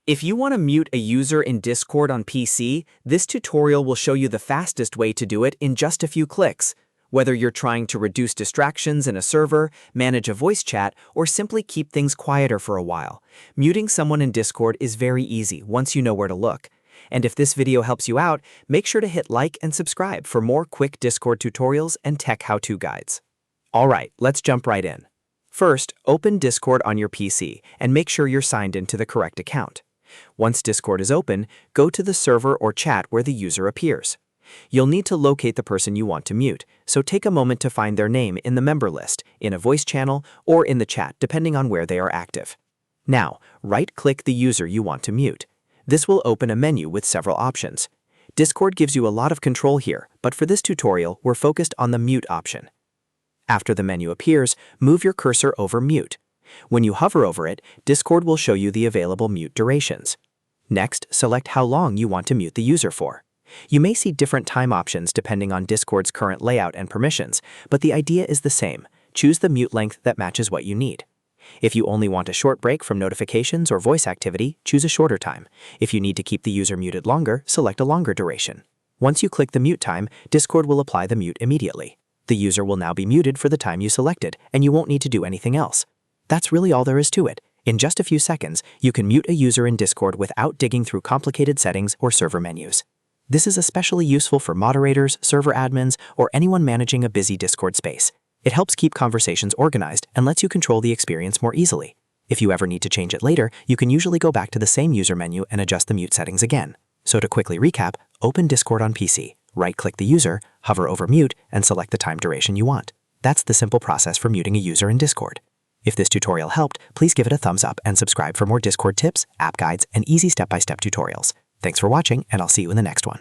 If you want to mute a user in Discord on PC, this tutorial will show you the fastest way to do it in just a few clicks. Whether you're trying to reduce distractions in a server, manage a voice chat, or simply keep things quieter for a while, muting someone in Discord is very easy once you know where to look. And if this video helps you out, make sure to hit like and subscribe for more quick Discord tutorials and tech how-to guides. Alright, let's jump right in. First, open Discord on your PC and make sure you're signed into the correct account. Once Discord is open, go to the server or chat where the user appears. You'll need to locate the person you want to mute, so take a moment to find their name in the member list, in a voice channel, or in the chat depending on where they are active. Now, right-click the user you want to mute. This will open a menu with several options. Discord gives you a lot of control here, but for this tutorial, we're focused on the mute option. After the menu appears, move your cursor over mute. When you hover over it, Discord will show you the available mute durations. Next, select how long you want to mute the user for. You may see different time options depending on Discord's current layout and permissions, but the idea is the same. Choose the mute length that matches what you need. If you only want a short break from notifications or voice activity, choose a shorter time. If you need to keep the user muted longer, select a longer duration. Once you click the mute time, Discord will apply the mute immediately. The user will now be muted for the time you selected, and you won't need to do anything else. That's really all there is to it. In just a few seconds, you can mute a user in Discord without digging through complicated settings or server menus. This is especially useful for moderators, server admins, or anyone managing a busy Discord space. It helps keep conversations organized and lets you control the experience more easily. If you ever need to change it later, you can usually go back to the same user menu and adjust the mute settings again. So to quickly recap, open Discord on PC, right-click the user, hover over mute, and select the time duration you want. That's the simple process for muting a user in Discord. If this tutorial helped, please give it a thumbs up and subscribe for more Discord tips, app guides, and easy step-by-step tutorials. Thanks for watching, and I'll see you in the next one.